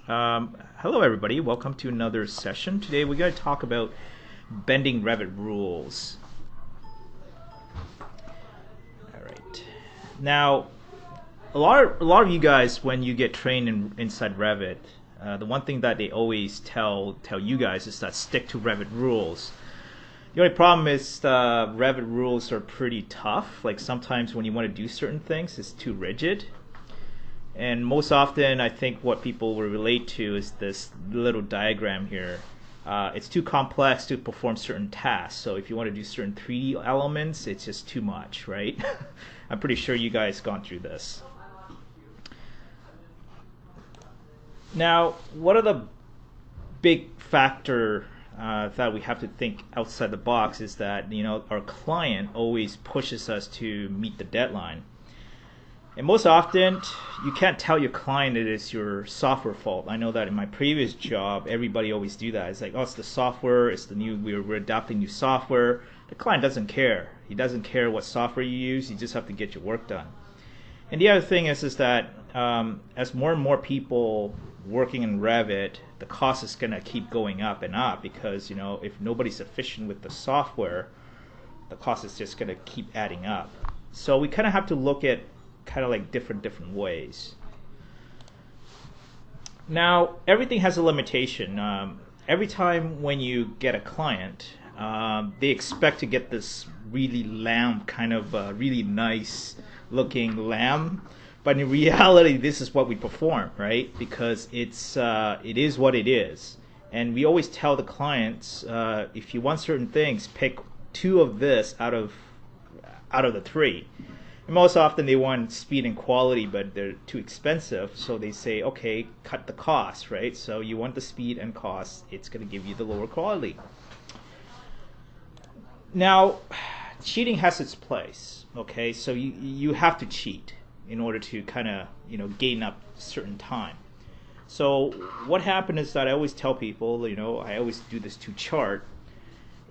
Hello everybody, welcome to another session. Today we're going to talk about bending Revit rules. Alright. Now, a lot of you guys, when you get trained inside Revit, the one thing that they always tell you guys is that stick to Revit rules. The only problem is Revit rules are pretty tough. Like sometimes when you want to do certain things, it's too rigid. And most often, I think what people will relate to is this little diagram here. It's too complex to perform certain tasks. So if you want to do certain 3D elements, it's just too much, right? I'm pretty sure you guys gone through this. Now, what are the big factor that we have to think outside the box is that our client always pushes us to meet the deadline. And most often, you can't tell your client it is your software fault. I know that in my previous job, everybody always do that. It's like, oh, it's the software, it's the new, we're adopting new software. The client doesn't care. He doesn't care what software you use. You just have to get your work done. And the other thing is that as more and more people working in Revit, the cost is going to keep going up and up because, if nobody's efficient with the software, the cost is just going to keep adding up. So we kind of have to look at kind of like different ways. Now, everything has a limitation. Every time when you get a client, they expect to get this really kind of really nice looking lamb, but in reality, this is what we perform, right? Because it is what it is, and we always tell the clients, if you want certain things, pick 2 of this out of the 3. And most often they want speed and quality, but they're too expensive, so they say, okay, cut the cost, right? So you want the speed and cost, it's going to give you the lower quality. Now, cheating has its place, okay? So you have to cheat in order to kind of, gain up certain time. So what happened is that I always tell people, I always do this 2 chart.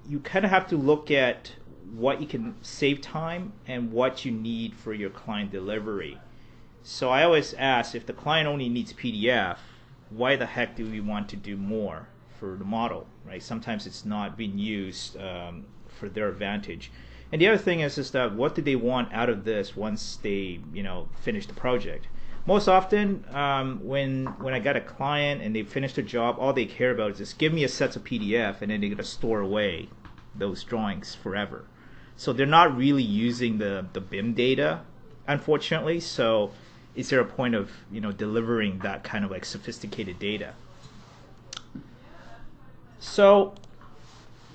You kind of have to look at what you can save time and what you need for your client delivery. So I always ask, if the client only needs PDF, why the heck do we want to do more for the model, right? Sometimes it's not being used for their advantage. And the other thing is that what do they want out of this once they finish the project? Most often when I got a client and they finish the job, all they care about is just give me a set of PDF, and then they're going to store away those drawings forever. So they're not really using the BIM data, unfortunately. So is there a point of delivering that kind of like sophisticated data? So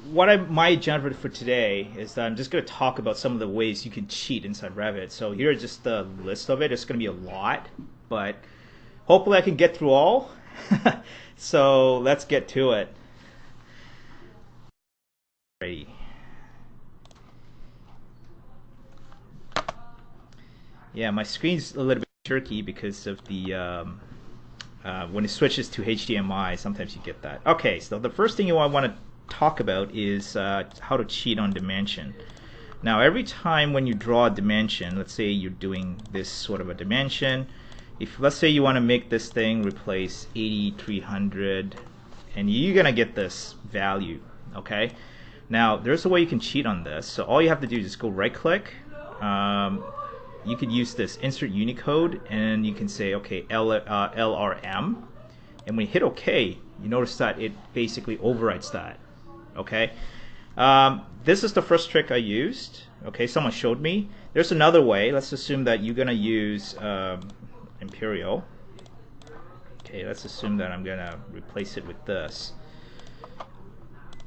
my agenda for today is that I'm just going to talk about some of the ways you can cheat inside Revit. So here is just the list of it. It's going to be a lot, but hopefully I can get through all. So let's get to it. Ready. Yeah, my screen's a little bit jerky because of the when it switches to HDMI, sometimes you get that. Okay, so the first thing I want to talk about is how to cheat on dimension. Now, every time when you draw a dimension, let's say you're doing this sort of a dimension, if let's say you want to make this thing replace 8300, and you're gonna get this value, okay? Now, there's a way you can cheat on this. So all you have to do is just go right click. You could use this insert Unicode, and you can say, okay, LRM, and when you hit OK, you notice that it basically overwrites that. Okay, this is the first trick I used. Okay, someone showed me. There's another way. Let's assume that you're gonna use Imperial. Okay, let's assume that I'm gonna replace it with this.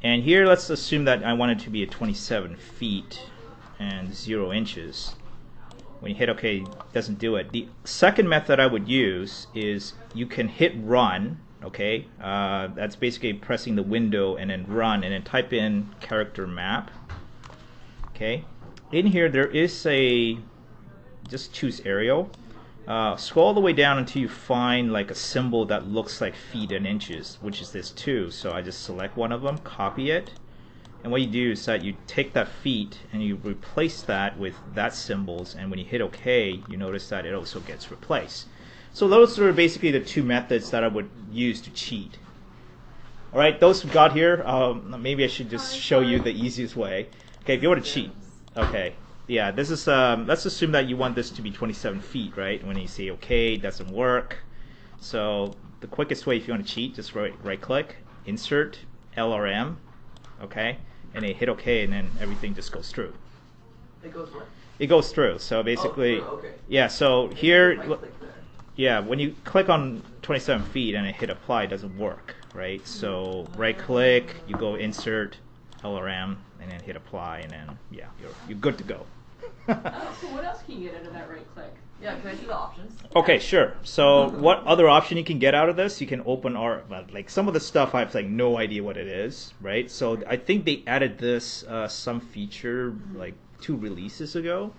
And here, let's assume that I want it to be at 27 feet and 0 inches. When you hit OK, it doesn't do it. The second method I would use is you can hit run, okay? That's basically pressing the window and then run, and then type in character map, okay? In here, there is just choose Arial. Scroll all the way down until you find like a symbol that looks like feet and inches, which is this 2. So I just select one of them, copy it, and what you do is that you take that feet and you replace that with that symbols, and when you hit OK, you notice that it also gets replaced. So those are basically the two methods that I would use to cheat. All right, those who got here, maybe I should just show you the easiest way. Okay, if you want to cheat, okay, yeah, this is, let's assume that you want this to be 27 feet, right? When you say okay, it doesn't work. So the quickest way if you want to cheat, just right click, insert, LRM, okay, and then hit okay, and then everything just goes through. It goes what? It goes through. So basically, okay. Yeah, so here, yeah, when you click on 27 feet and I hit apply, it doesn't work, right? So right click, you go insert, LRM, and then hit apply, and then, yeah, you're good to go. So what else can you get out of that right click? Yeah, can I see the options? Okay, sure. So what other option you can get out of this? You can open our, like some of the stuff I have like no idea what it is, right? So I think they added this some feature like 2 releases ago,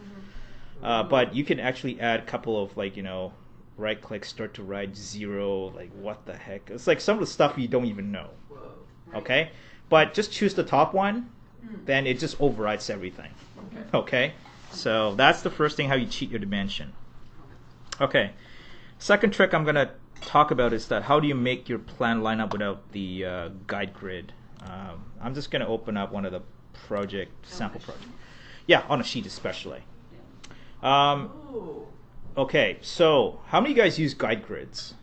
but you can actually add a couple of like, you know, right click, start to write 0, like what the heck? It's like some of the stuff you don't even know. Whoa. Okay, but just choose the top one, then it just overrides everything. Okay, so that's the first thing, how you cheat your dimension. Okay, second trick I'm gonna talk about is that how do you make your plan line up without the guide grid. I'm just gonna open up one of the sample project. Yeah, on a sheet especially. Okay, so how many of you guys use guide grids?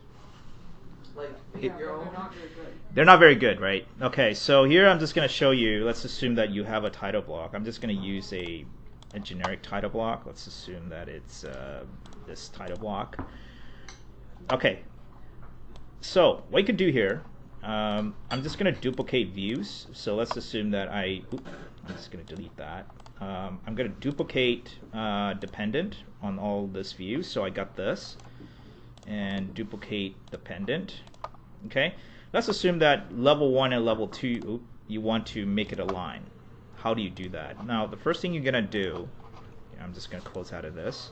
Like, Yeah, they're not very good. They're not very good, right? Okay, so here I'm just going to show you, let's assume that you have a title block. I'm just going to use a generic title block. Let's assume that it's this title block. Okay, so what you can do here, I'm just going to duplicate views. So let's assume that I'm just going to delete that. I'm going to duplicate dependent on all this view. So I got this, and duplicate dependent. Okay, let's assume that level 1 and level 2, you want to make it align. How do you do that? Now, the first thing you're going to do, I'm just going to close out of this.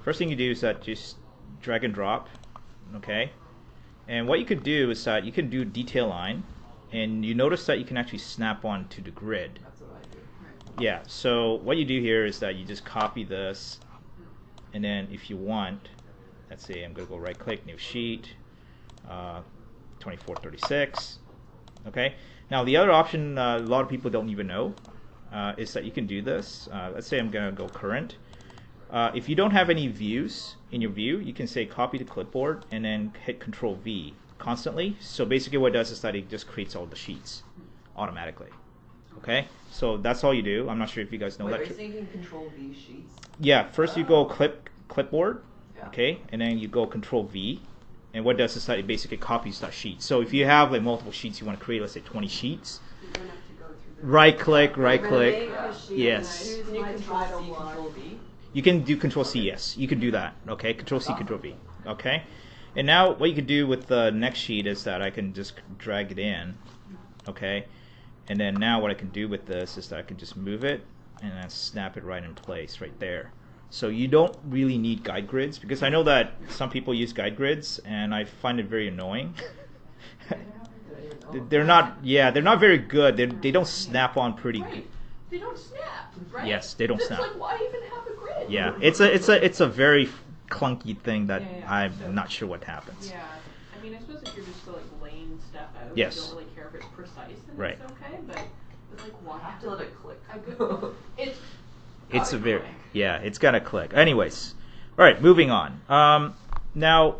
First thing you do is that just drag and drop. Okay, and what you could do is that you can do detail line, and you notice that you can actually snap on to the grid. That's what I do. Yeah, so what you do here is that you just copy this, and then if you want, let's say I'm going to go right click, new sheet, 2436. Okay, now the other option a lot of people don't even know is that you can do this. Let's say I'm going to go current. If you don't have any views in your view, you can say copy to clipboard and then hit Control V constantly. So basically what it does is that it just creates all the sheets automatically. Okay, so that's all you do. I'm not sure if you guys know that. Are you saying Control V sheets? Yeah, first you go clipboard, Yeah. okay, and then you go Control V, and what it does is that it basically copies that sheet. So if you have like multiple sheets you want to create, let's say 20 sheets, You don't have to go through the right click, Can yes. you Control C, Control V? You can do Control C, yes, you can do that, okay, Control C, Control V, okay. And now what you can do with the next sheet is that I can just drag it in, okay, and then now what I can do with this is that I can just move it and then snap it right in place right there. So you don't really need guide grids, because I know that some people use guide grids and I find it very annoying. They're not very good. They don't snap on pretty good. Right. They don't snap, right? Yes, they don't It's snap. like, why even have a grid? Yeah, it's a very clunky thing that Yeah. I'm not sure what happens. Yeah. I mean, I suppose if you're just still like laying stuff out, Yes. you don't really care if it's precise, then Right. it's okay. But like, why I have to let it click. a good? It's It's a very, quick. yeah, it's gotta click. Anyways, all right, moving on. Now,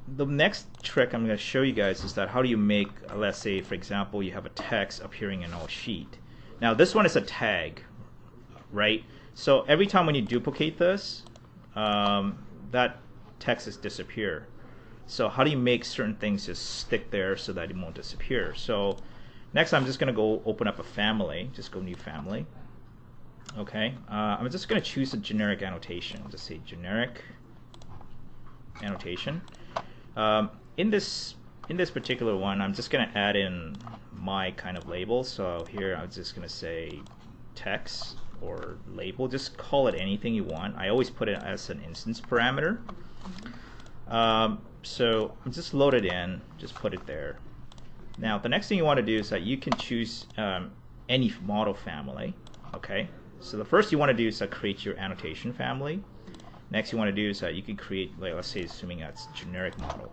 the next trick I'm going to show you guys is that how do you make, let's say, for example, you have a text appearing in all sheet. Now, this one is a tag, right? So every time when you duplicate this, that text is disappear. So how do you make certain things just stick there so that it won't disappear? So next, I'm just going to go open up a family. Just go new family. Okay, I'm just going to choose a generic annotation. Just say generic annotation. In this particular one, I'm just going to add in my kind of label. So here, I'm just going to say text or label. Just call it anything you want. I always put it as an instance parameter. So I'm just load it in. Just put it there. Now, the next thing you want to do is that you can choose any model family. Okay. So the first you want to do is create your annotation family, Next you want to do is that you can create, like, let's say, assuming that's generic model.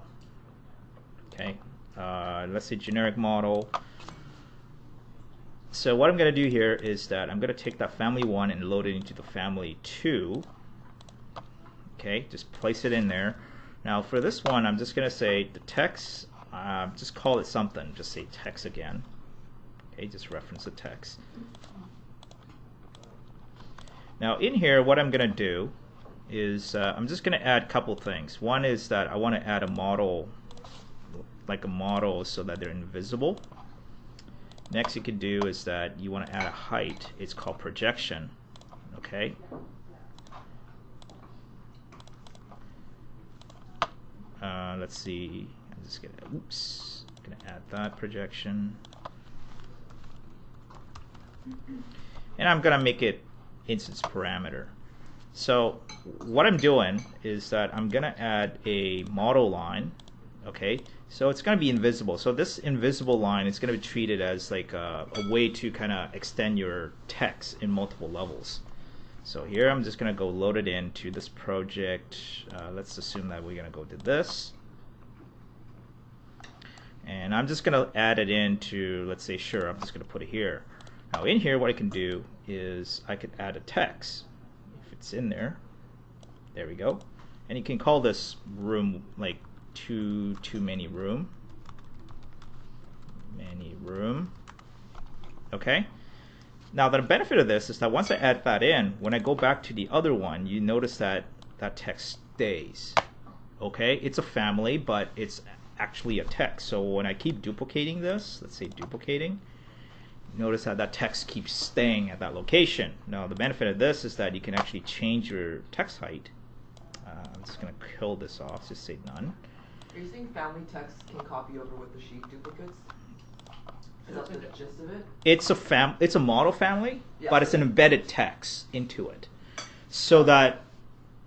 Okay, let's say generic model. So what I'm going to do here is that I'm going to take that family 1 and load it into the family 2. Okay, just place it in there. Now for this one, I'm just going to say the text, just call it something. Just say text again. Okay, just reference the text. Now in here, what I'm going to do is I'm just going to add a couple things. One is that I want to add a model, like a model, so that they're invisible. Next you can do is that you want to add a height. It's called projection. Okay. Let's see. I'm just gonna add that projection, and I'm gonna make it instance parameter. So what I'm doing is that I'm gonna add a model line. Okay, so it's going to be invisible. So this invisible line is going to be treated as like a way to kind of extend your text in multiple levels. So here I'm just going to go load it into this project. Let's assume that we're going to go to this. And I'm just going to add it into, let's say, sure, I'm just going to put it here. Now in here, what I can do is I could add a text. If it's in there, there we go. And you can call this room like too many room. Okay. Now the benefit of this is that once I add that in, when I go back to the other one, you notice that that text stays. Okay, it's a family, but it's actually a text. So when I keep duplicating this, let's say duplicating, notice that that text keeps staying at that location. Now the benefit of this is that you can actually change your text height. I'm just going to kill this off, just say none. Are you saying family text can copy over with the sheet duplicates? Is that the gist of it? It's a model family, Yeah. but it's an embedded text into it. So that,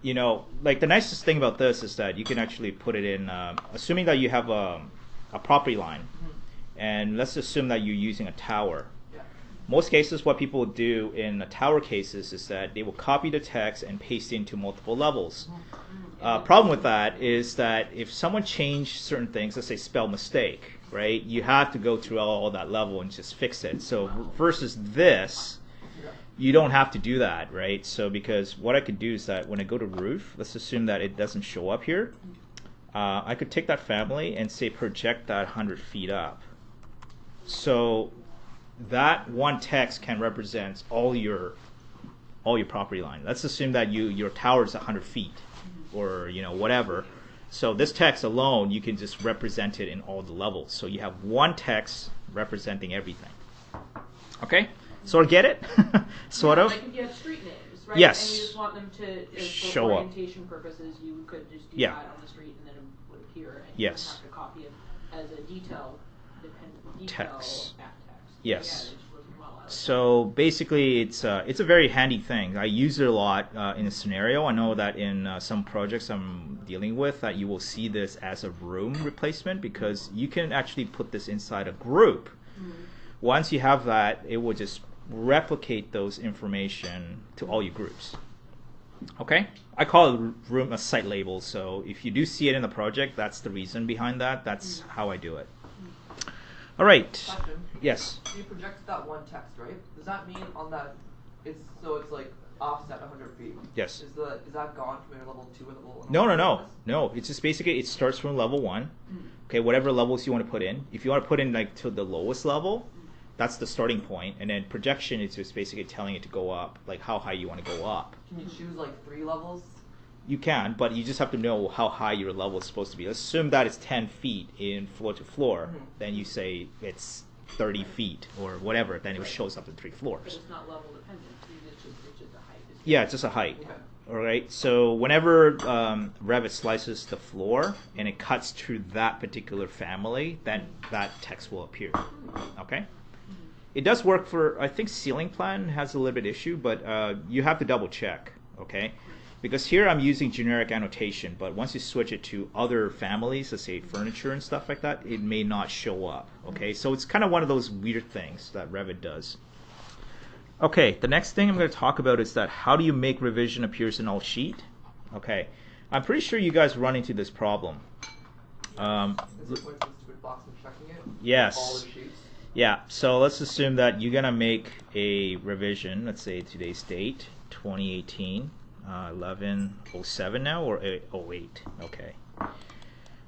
you know, like the nicest thing about this is that you can actually put it in, assuming that you have a property line, and let's assume that you're using a tower. Yeah. Most cases, what people do in the tower cases is that they will copy the text and paste it into multiple levels. Problem with that is that if someone changed certain things, let's say spell mistake, right? You have to go through all that level and just fix it. So versus this, you don't have to do that, right? So because what I could do is that when I go to roof, let's assume that it doesn't show up here. I could take that family and say project that 100 feet up. So that one text can represent all your property line. Let's assume that your tower is 100 feet. Or whatever. So this text alone, you can just represent it in all the levels. So you have one text representing everything. Okay, sort of get it? Sort of. Like if you have street names, right? Yes. And you just want them to, for Show up. orientation purposes, you could just do Yeah. that on the street, and then it would appear, and Yes. you don't have to copy it as a detail Text. back text. Yes. Yeah, it just wasn't well out. So basically, it's a very handy thing. I use it a lot in a scenario. I know that in some projects I'm dealing with, that you will see this as a room replacement, because you can actually put this inside a group. Once you have that, it will just replicate those information to all your groups. Okay, I call it room a site label. So if you do see it in the project, that's the reason behind that. That's how I do it. All right. Question. Yes. So you projected that one text, right? Does that mean on that, it's like offset 100 feet? Yes. Is that gone from your level 2 or level 1? No. It's just basically it starts from level 1. Okay, whatever levels you want to put in. If you want to put in like to the lowest level, that's the starting point, and then projection is just basically telling it to go up, like how high you want to go up. Can you choose like 3 levels? You can, but you just have to know how high your level is supposed to be. Let's assume that it's 10 feet in floor to floor. Then you say it's 30 feet or whatever. Then it shows up in 3 But floors. it's not level dependent. It's just a height. Yeah, it's just a height. Okay. All right. So whenever Revit slices the floor and it cuts through that particular family, then that text will appear. Okay. It does work for, I think ceiling plan has a little bit issue, but you have to double check. Okay. Because here I'm using generic annotation, but once you switch it to other families, let's say furniture and stuff like that, it may not show up. Okay, so it's kind of one of those weird things that Revit does. Okay, the next thing I'm going to talk about is that how do you make revision appears in all sheet? Okay, I'm pretty sure you guys run into this problem. Is it going to the stupid box and checking it? Yes. All the sheets? Yeah, so let's assume that you're gonna make a revision. Let's say today's date, 2018, 11/07 now, or 08. Okay.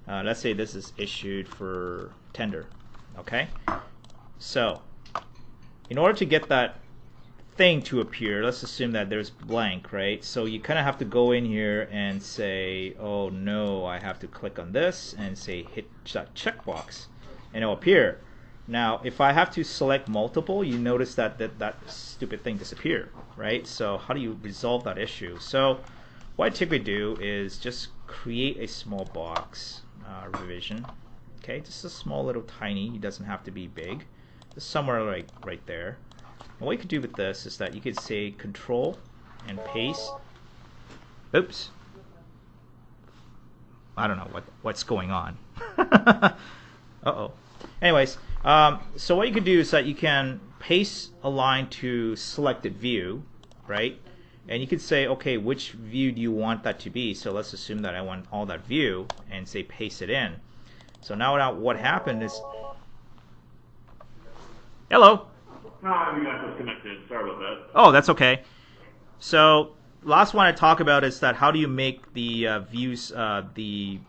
Let's say this is issued for tender. Okay. So, in order to get that thing to appear, let's assume that there's blank, right? So you kind of have to go in here and say, oh no, I have to click on this and say hit that checkbox, and it'll appear. Now, if I have to select multiple, you notice that stupid thing disappear, right? So how do you resolve that issue? So what I typically do is just create a small box revision. Okay, just a small little tiny. It doesn't have to be big. Just somewhere like right there. And what you could do with this is that you could say Control and paste. Oops. I don't know what's going on. Uh-oh. Anyways, so what you can do is that you can paste a line to selected view, right? And you could say, okay, which view do you want that to be? So let's assume that I want all that view and say paste it in. So now what happened is, hello. No, we got disconnected. Sorry about that. Oh, that's okay. So last one I talk about is that how do you make the views, the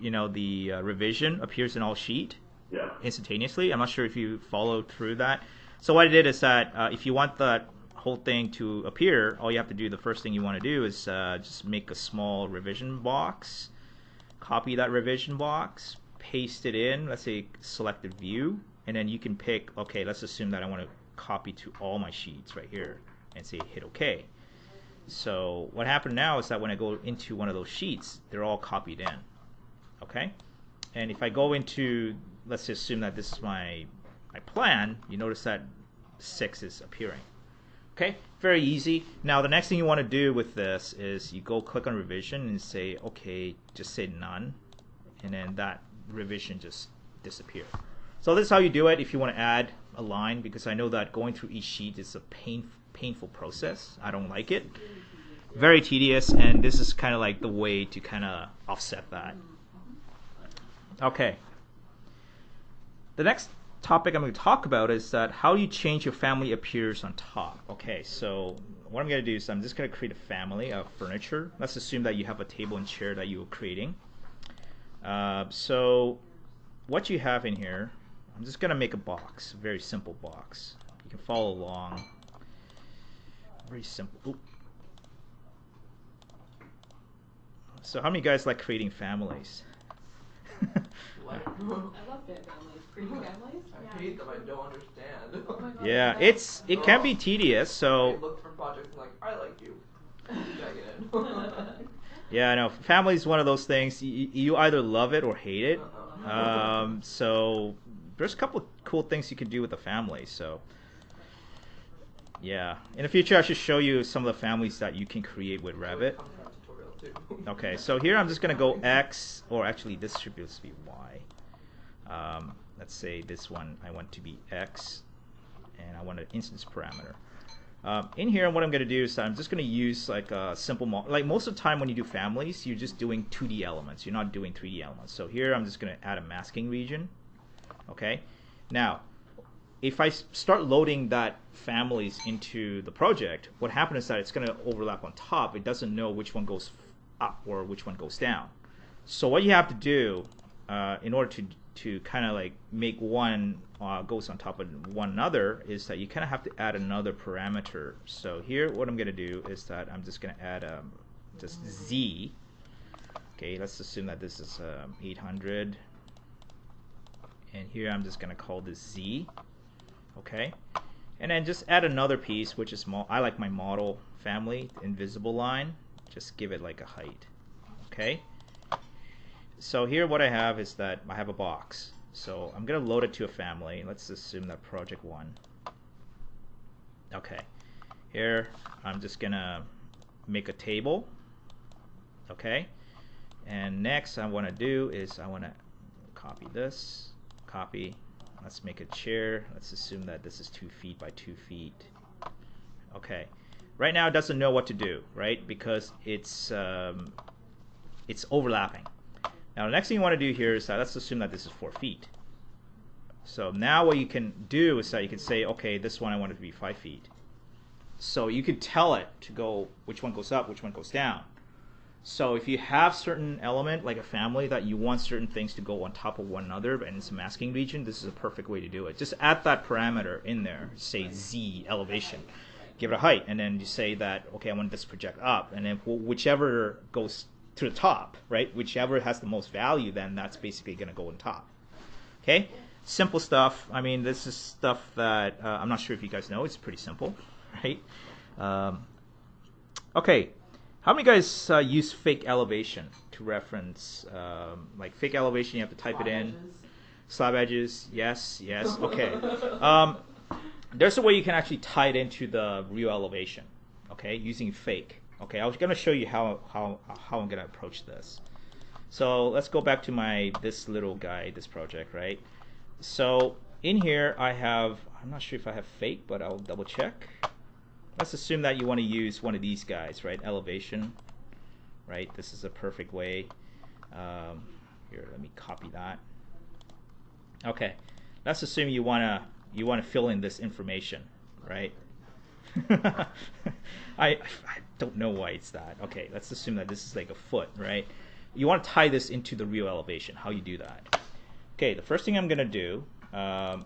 revision appears in all sheet Yeah. instantaneously. I'm not sure if you followed through that. So what I did is that if you want that whole thing to appear, all you have to do, the first thing you want to do is just make a small revision box, copy that revision box, paste it in, let's say selected view, and then you can pick, okay, let's assume that I want to copy to all my sheets right here and say hit OK. So what happened now is that when I go into one of those sheets, they're all copied in. Okay? And if I go into, let's just assume that this is my plan, you notice that 6 is appearing. Okay? Very easy. Now the next thing you want to do with this is you go click on revision and say, okay, just say none, and then that revision just disappears. So this is how you do it if you want to add a line, because I know that going through each sheet is a painful process. I don't like it. Very tedious, and this is kind of like the way to kind of offset that. Okay. The next topic I'm going to talk about is that how you change your family appears on top. Okay, so what I'm going to do is I'm just going to create a family of furniture. Let's assume that you have a table and chair that you're creating. So what you have in here, I'm just going to make a box, a very simple box. You can follow along. Very simple. Ooh. So how many guys like creating families? What? I love that families. Creating families? I hate them. I don't understand. Oh my God, Yeah, no. it can be tedious. I So look for projects and like, I like you. Check it in. yeah, I know family is one of those things. You either love it or hate it. So there's a couple of cool things you can do with a family. So yeah, in the future I should show you some of the families that you can create with Revit. Tutorial too. Okay, so here I'm just gonna go X, or actually this should be Y. Let's say this one I want to be X, and I want an instance parameter. In here, what I'm going to do is I'm just going to use like a simple like most of the time when you do families, you're just doing 2D elements. You're not doing 3D elements. So here I'm just going to add a masking region. Okay. Now, if I start loading that families into the project, what happens is that it's going to overlap on top. It doesn't know which one goes up or which one goes down. So what you have to do in order to kind of like make one goes on top of one another is that you kind of have to add another parameter. So here what I'm going to do is that I'm just going to add just Z. Okay, let's assume that this is 800, and here I'm just going to call this Z. Okay, and then just add another piece, which is I like my model family invisible line. Just give it like a height. Okay. So here what I have is that I have a box. So I'm going to load it to a family. Let's assume that project 1. Okay. Here I'm just going to make a table. Okay. And next I want to do is I want to copy this. Copy. Let's make a chair. Let's assume that this is 2 feet by 2 feet. Okay. Right now it doesn't know what to do, right? Because it's overlapping. Now the next thing you want to do here is that let's assume that this is 4 feet. So now what you can do is that you can say, okay, this one I want it to be 5 feet. So you can tell it to go which one goes up, which one goes down. So if you have certain element, like a family, that you want certain things to go on top of one another and it's a masking region, this is a perfect way to do it. Just add that parameter in there, say Z elevation. Give it a height, and then you say that, okay, I want this to project up, and then whichever goes to the top, right? Whichever has the most value, then that's basically going to go on top. Okay? Simple stuff. I mean, this is stuff that I'm not sure if you guys know. It's pretty simple, right? Okay. How many guys use fake elevation to reference? Like fake elevation, you have to type it in. Slab edges, yes, yes. Okay. There's a way you can actually tie it into the real elevation, okay, using fake. Okay, I was going to show you how I'm going to approach this. So let's go back to this little guy, this project, right? So in here I have, I'm not sure if I have fake, but I'll double check. Let's assume that you want to use one of these guys, right? Elevation, right? This is a perfect way. Here, let me copy that. Okay, let's assume you want to fill in this information, right? I don't know why it's that. Okay, let's assume that this is like a foot, right? You want to tie this into the real elevation. How you do that? Okay, the first thing I'm going to do,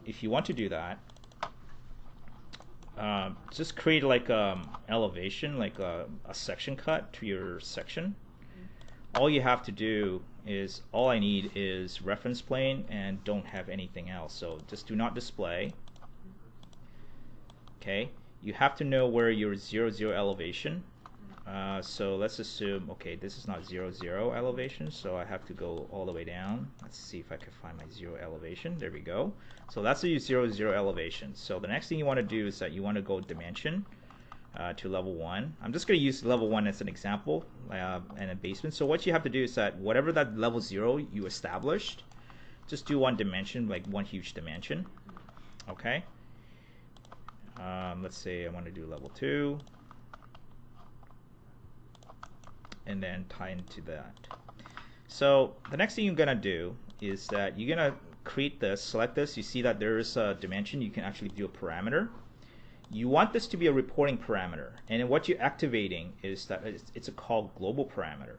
if you want to do that, just create like elevation, like a section cut to your section. All you have to do is, all I need is reference plane and don't have anything else. So just do not display. Okay, you have to know where your 0, 0 elevation. So let's assume, okay, this is not 0, 0 elevation, so I have to go all the way down. Let's see if I can find my 0 elevation. There we go. So that's the 0, 0 elevation. So the next thing you want to do is that you want to go dimension to level 1. I'm just going to use level 1 as an example and a basement. So what you have to do is that whatever that level 0 you established, just do one dimension, like one huge dimension. Okay. Let's say I want to do level 2. And then tie into that. So the next thing you're going to do is that you're going to create this, select this. You see that there is a dimension. You can actually do a parameter. You want this to be a reporting parameter. And then what you're activating is that it's a called global parameter.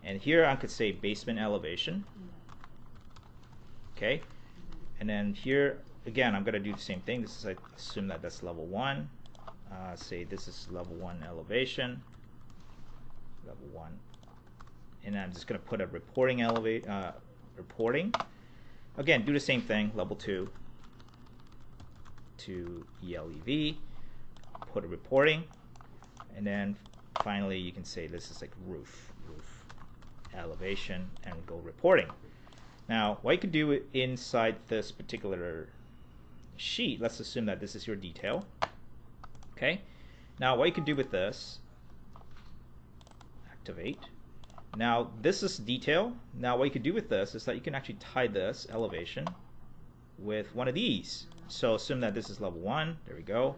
And here I could say basement elevation. Okay. And then here, again, I'm going to do the same thing. This is, I assume that that's level 1. Say this is level 1 elevation. Level 1, and I'm just going to put a reporting reporting. Again, do the same thing. Level 2 to ELEV. Put a reporting, and then finally you can say this is like roof elevation, and go reporting. Now, what you can do inside this particular sheet, let's assume that this is your detail. Okay. Now, what you can do with this. Activate. Now this is detail. Now what you can do with this is that you can actually tie this elevation with one of these. So assume that this is level 1. There we go.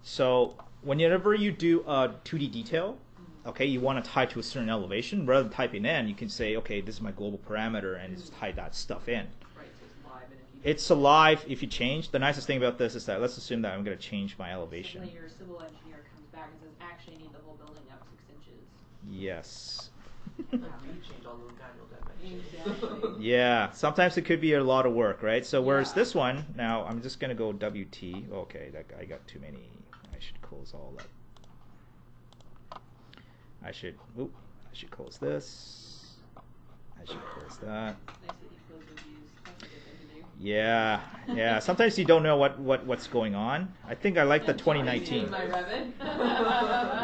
So whenever you do a 2D detail, okay, you want to tie to a certain elevation. Rather than typing in, you can say, okay, this is my global parameter, and just tie that stuff in. Right, so it's live. And It's alive if you change. The nicest thing about this is that let's assume that I'm going to change my elevation. So your civil engineer comes back and says, actually, I need the whole building up 6 inches. Yes. you change all those manual dimensions. Exactly. Yeah, sometimes it could be a lot of work, right? So whereas this one, now I'm just going to go WT. Okay, I got too many. I should close all that. I should close this. I should close that. Nice that you close reviews. That's a good thing to do. Yeah, yeah. Sometimes you don't know what's going on. I think I like the That's 2019. my Revit.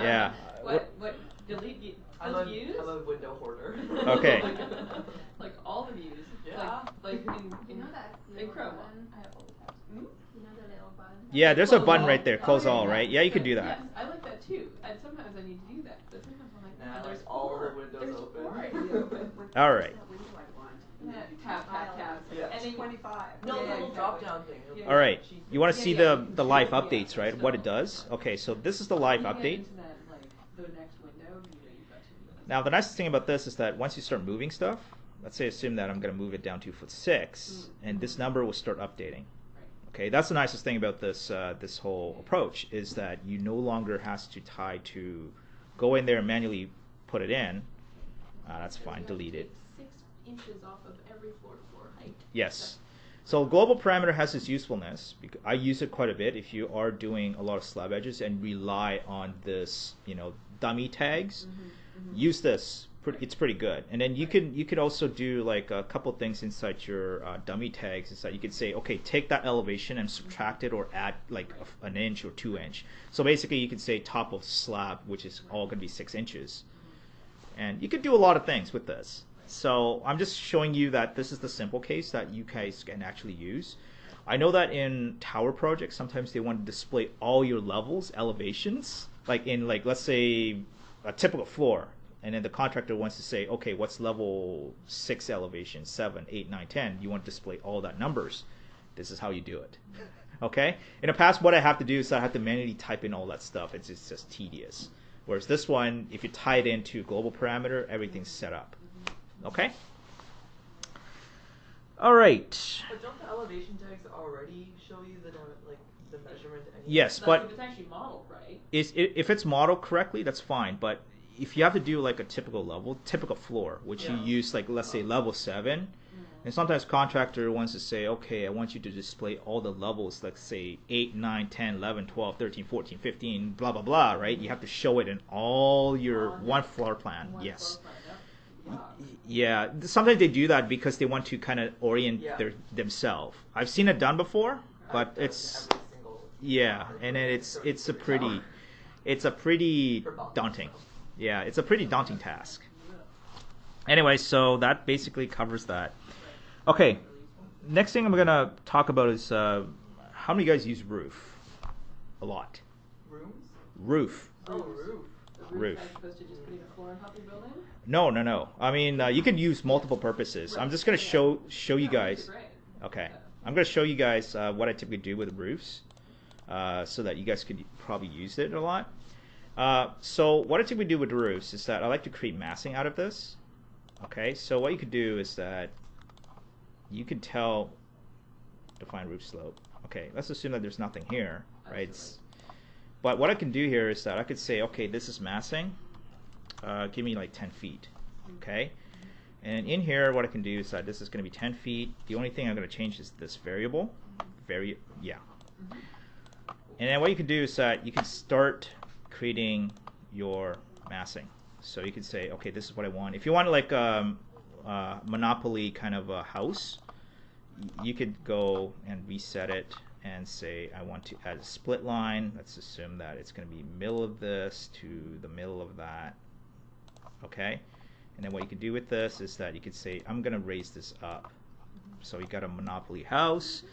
Yeah. What? Delete those views? I'm a window hoarder. Okay. Like all the views. Yeah. Like in You know that in little Chrome. button? I have all the tabs. Hmm? You know the little button? Yeah, there's a Close button all. right there. Close Okay, all, yeah. right? Yeah, you can do Yes, that. I like that too. And sometimes I need to do that. But sometimes I'm like, Now, oh, there's like, all the 4. windows There's open. 4 already open. All right. That window I want. Yeah, tab. Yeah. And then saying 25. No, Yeah, the little exactly. drop down thing. It'll Yeah, be All right. sheet You want to Yeah, see yeah, the live yeah, updates, right? so- What it does. Okay, so this is the live When you get update. into that, like, the next window, you've got 2 minutes. Now the nicest thing about this is that once you start moving stuff, let's say assume that I'm going to move it down to foot 6, and this number will start updating. Right. Okay, that's the nicest thing about this this whole approach is that you no longer has to tie to go in there and manually put it in. That's So fine. you have Delete to it. take 6 inches off of every floor-to-floor height. Yes. So global parameter has its usefulness. I use it quite a bit if you are doing a lot of slab edges and rely on this, dummy tags. Use this. It's pretty good. And then you could also do like a couple things inside your dummy tags. Is that you could say, okay, take that elevation and subtract it or add like an inch or 2 inch. So basically, you could say top of slab, which is all going to be 6 inches. And you could do a lot of things with this. So I'm just showing you that this is the simple case that you guys can actually use. I know that in tower projects, sometimes they want to display all your levels, elevations, like in let's say a typical floor. And then the contractor wants to say, okay, what's level 6 elevation, 7, 8, 9, 10? You want to display all that numbers. This is how you do it. Okay? In the past, what I have to do is I have to manually type in all that stuff. It's just tedious. Whereas this one, if you tie it into global parameter, everything's set up. Okay? All right. But don't the elevation tags already show you the measurement? Anyway? Yes, So but if it's actually modeled right. if it's modeled correctly, that's fine. But if you have to do like a typical level, typical floor, which you Yeah. use like let's say level 7, and sometimes contractor wants to say, okay, I want you to display all the levels, like say 8, 9, 10, 11, 12, 13, 14, 15, blah blah blah, right? You have to show it in all your one floor plan. One Yes. floor plan, yep. Yeah, sometimes they do that because they want to kind of orient Yeah. themselves. I've seen it done before, but I've done it's every single yeah, and then it's a pretty daunting. Yeah, it's a pretty daunting task. Anyway, so that basically covers that. Okay, next thing I'm gonna talk about is how many guys use roof? A lot. rooms. Roof. Oh, roof. The Roof. As opposed to just putting a floor on top of your building. No. I mean, you can use multiple purposes. I'm just gonna show you guys. Great. Okay, I'm gonna show you guys what I typically do with roofs, so that you guys could probably use it a lot. So what I typically do with roofs is that I like to create massing out of this. Okay, so what you could do is that you can define roof slope. Okay, let's assume that there's nothing here, right? But what I can do here is that I could say, okay, this is massing. Give me like 10 feet. Okay, and in here, what I can do is that this is going to be 10 feet. The only thing I'm going to change is this variable. And then what you can do is that you can start creating your massing. So you can say, okay, this is what I want. If you want like Monopoly kind of a house, you could go and reset it and say I want to add a split line. Let's assume that it's going to be middle of this to the middle of that. Okay, and then what you can do with this is that you could say I'm going to raise this up. So you got a Monopoly house.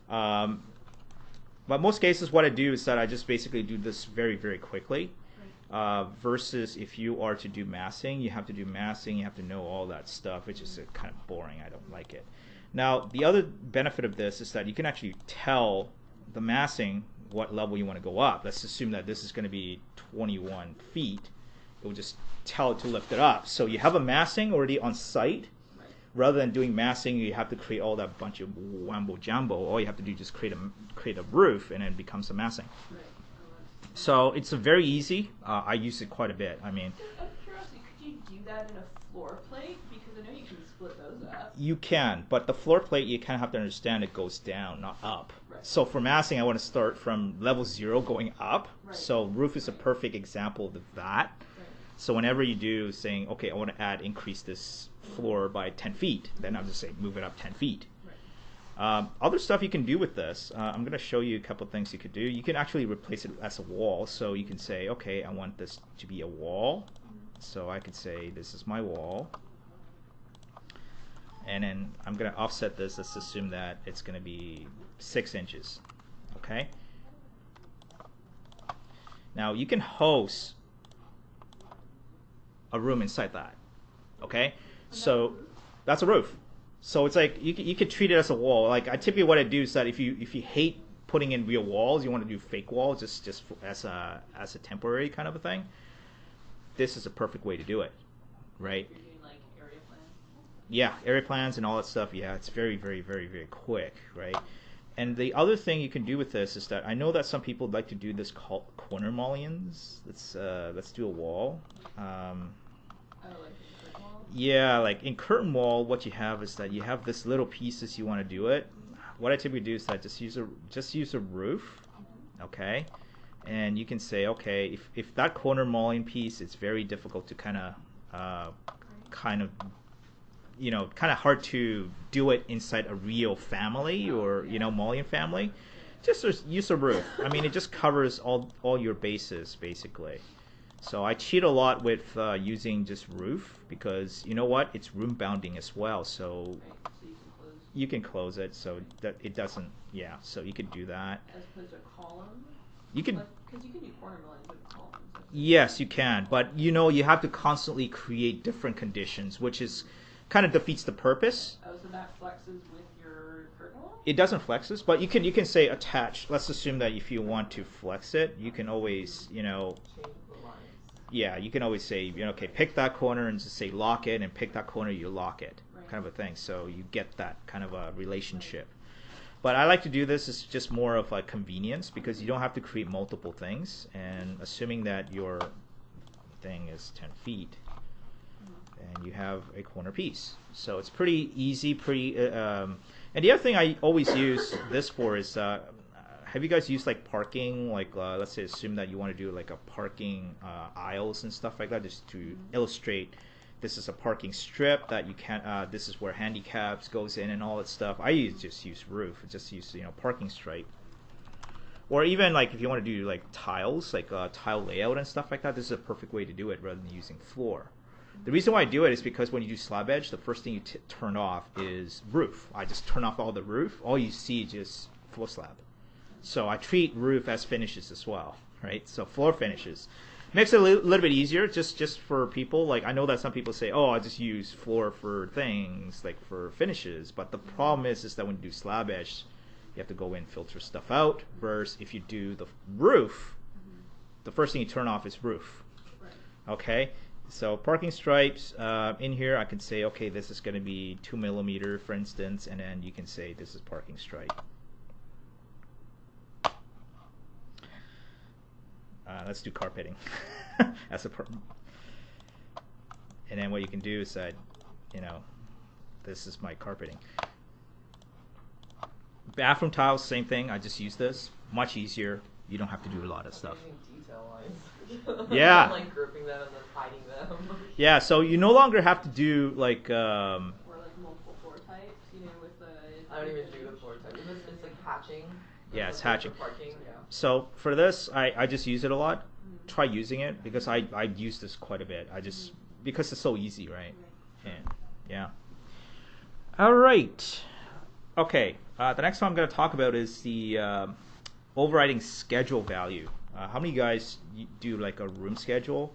But most cases what I do is that I just basically do this very, very quickly. Versus if you are to do massing, you have to do massing, you have to know all that stuff, which is kind of boring. I don't like it. Now, the other benefit of this is that you can actually tell the massing what level you want to go up. Let's assume that this is going to be 21 feet. It will just tell it to lift it up. So you have a massing already on site. Rather than doing massing, you have to create all that bunch of wambo jumbo. All you have to do is just create a roof, and then it becomes a massing. So it's a very easy. I use it quite a bit. I mean, Out of curiosity, could you do that in a floor plate? Because I know you can split those up. you can, but the floor plate you kind of have to understand it goes down, not up. Right. So for massing, I want to start from level 0 going up. Right. So roof is a perfect example of that. Right. So whenever you do saying, okay, I want to increase this floor by 10 feet, then I'll just say move it up 10 feet. Other stuff you can do with this, I'm going to show you a couple things you could do. You can actually replace it as a wall. So you can say, okay, I want this to be a wall. So I could say this is my wall. And then I'm going to offset this. Let's assume that it's going to be 6 inches. Okay. Now you can host a room inside that. Okay. So that's a roof. So it's like you could treat it as a wall. Like I typically what I do is that if you hate putting in real walls, you want to do fake walls just as a temporary kind of a thing. This is a perfect way to do it, right? You're doing like area plans. Yeah, area plans and all that stuff. Yeah, it's very, very, very, very quick, right? And the other thing you can do with this is that I know that some people like to do this called corner mullions. Let's do a wall. Oh, like in curtain wall? Yeah, like in curtain wall, what you have is that you have this little pieces you want to do it. What I typically do is that just use a roof, okay? And you can say, okay, if that corner mullion piece, it's very difficult to kind of hard to do it inside a real family or mullion family. Just use a roof. I mean, it just covers all your bases basically. So I cheat a lot with using just roof because you know what? It's room bounding as well. So Right, so you can close it so that it doesn't. Yeah, so you could do that. as opposed to a column. You can. Because you can do corner mullions with columns. Yes, you can, but you have to constantly create different conditions, which is kind of defeats the purpose. Oh, so that flexes with your curtain wall? It doesn't flexes, but you can say attach. Let's assume that if you want to flex it, you can always Change the lines. yeah, you can always say okay, pick that corner and just say lock it, and pick that corner, you lock it, Right. kind of a thing. So you get that kind of a relationship. But I like to do this as just more of a convenience because you don't have to create multiple things. And assuming that your thing is 10 feet, and you have a corner piece, so it's pretty easy. And the other thing I always use this for is, have you guys used like parking? Like let's say assume that you want to do like a parking aisles and stuff like that, just to illustrate. This is a parking strip that you can't. This is where handicaps goes in and all that stuff. I just use roof. Just use parking stripe. Or even like if you want to do like tiles, like tile layout and stuff like that. This is a perfect way to do it rather than using floor. The reason why I do it is because when you do slab edge, the first thing you turn off is roof. I just turn off all the roof. All you see is just floor slab. So I treat roof as finishes as well, right? So floor finishes. Makes it a little bit easier just for people. Like I know that some people say, oh, I just use floor for things, like for finishes. But the problem is that when you do slab edge, you have to go in, filter stuff out. Versus if you do the roof, the first thing you turn off is roof. Right. Okay? So parking stripes, in here I can say, okay, this is going to be 2 millimeter, for instance. And then you can say this is parking stripe. Let's do carpeting as a and then what you can do is that this is my carpeting. Bathroom tiles, same thing. I just use this, much easier. You don't have to do a lot of stuff. Using detail lines. Yeah. Like grouping them and then hiding them. Yeah, so you no longer have to do like Or like multiple floor types, with the. I don't even do the floor type. It's like hatching. Yeah, it's like hatching. for parking. Yeah. So for this, I just use it a lot. Try using it because I use this quite a bit. Because it's so easy, right? And yeah. All right. Okay. The next one I'm going to talk about is the overriding schedule value. How many guys do like a room schedule?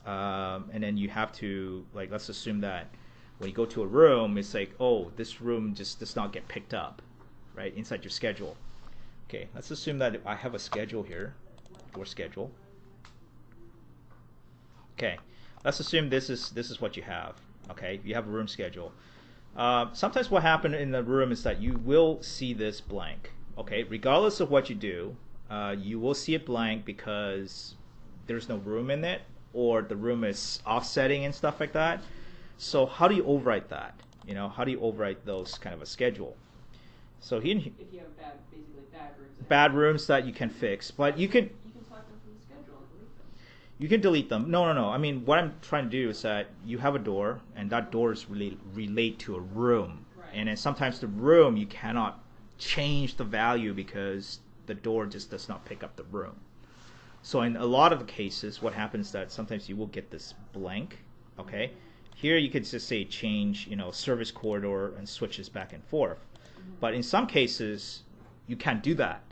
And then you have to let's assume that when you go to a room, it's like, oh, this room just does not get picked up, right, inside your schedule. Okay, let's assume that I have a schedule here, door schedule. Okay, let's assume this is what you have. Okay, you have a room schedule. Sometimes what happens in the room is that you will see this blank. Okay, regardless of what you do, you will see it blank because there's no room in it, or the room is offsetting and stuff like that. So how do you overwrite that? How do you overwrite those kind of a schedule? So If you have basically bad rooms. bad rooms that you can fix, but you can select them from the schedule and delete them. you can delete them. No. I mean, what I'm trying to do is that you have a door, and that door is relate to a room, Right. and then sometimes the room you cannot change the value because the door just does not pick up the room. So in a lot of the cases, what happens is that sometimes you will get this blank. Okay, here you could just say change, service corridor and switches back and forth. But in some cases, you can't do that.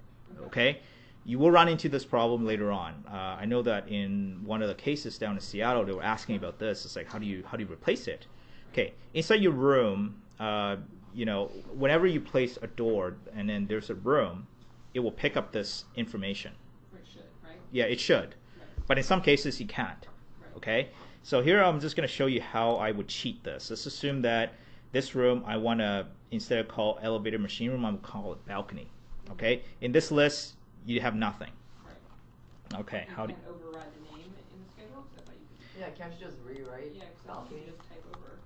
Okay, you will run into this problem later on. I know that in one of the cases down in Seattle, they were asking about this. It's like, how do you replace it? Okay, inside your room, whenever you place a door and then there's a room, it will pick up this information. Or it should, right? Yeah, it should. Right. But in some cases, you can't. Right. Okay? So here I'm just going to show you how I would cheat this. Let's assume that this room I want to, instead of call elevator machine room, I'm going to call it balcony. Okay? In this list, you have nothing. Right. Okay. You How do can't override the name in the schedule? 'Cause I thought you could. Yeah, can't you just rewrite Yeah, because balcony? you just type over.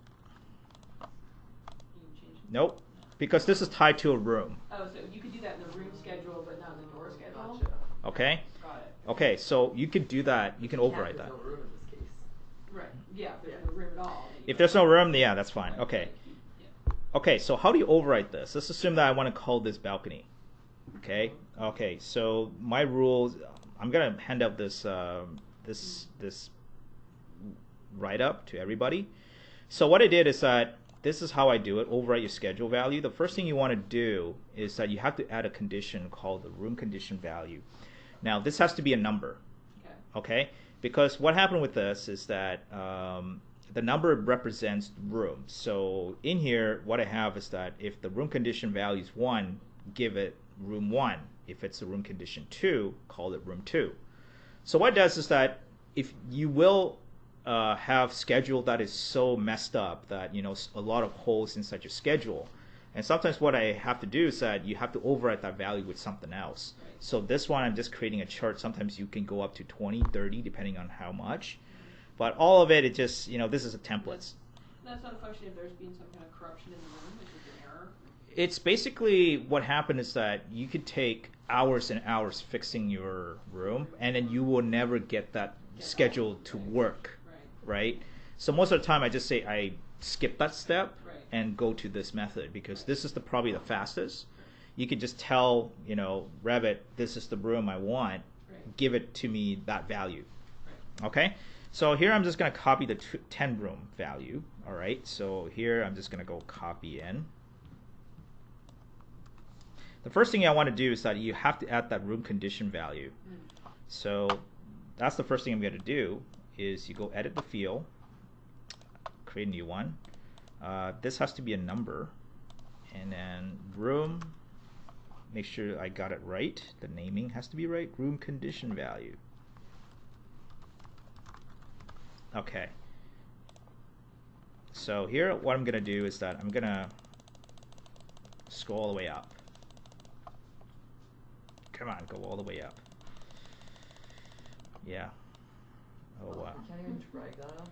You can change it. Nope. Because this is tied to a room. Oh, so you could do that in the room schedule, but not in the door schedule? Gotcha. Okay? Got it. Okay, so you can do that. You can override that. There's no room in this case. Right. Yeah, if there's no room at all. then you If go- there's no room, yeah, that's fine. Right, Okay. like yeah. Okay, so how do you overwrite this? Let's assume that I want to call this balcony. Okay. Okay. So my rules. I'm gonna hand out this this write up to everybody. So what I did is that this is how I do it. Overwrite your schedule value. The first thing you want to do is that you have to add a condition called the room condition value. Now this has to be a number. Okay. Okay. Because what happened with this is that the number represents room. So in here, what I have is that if the room condition value is 1, give it room 1. If it's a room condition 2, call it room 2. So what it does is that if you will have schedule that is so messed up that a lot of holes inside your schedule, and sometimes what I have to do is that you have to overwrite that value with something else. Right. So this one, I'm just creating a chart. Sometimes you can go up to 20, 30, depending on how much. But all of it, just, this is a template. That's not a function if there's been some kind of corruption in the room, it's just an error. It's basically what happened is that you could take hours and hours fixing your room, and then you will never get that schedule to work, right? So most of the time, I just say I skip that step Right. and go to this method because this is probably the fastest. You could just tell, Revit, this is the room I want. Right. Give it to me that value. Right. Okay? So here I'm just going to copy the 10 room value. All right? So here I'm just going to go copy in. The first thing I want to do is that you have to add that room condition value. So that's the first thing I'm going to do is you go edit the field, create a new one. This has to be a number. And then room, make sure I got it right. The naming has to be right. Room condition value. Okay. So here what I'm going to do is that I'm going to scroll all the way up. Come on, go all the way up. Yeah. Oh wow. You can't even drag that up.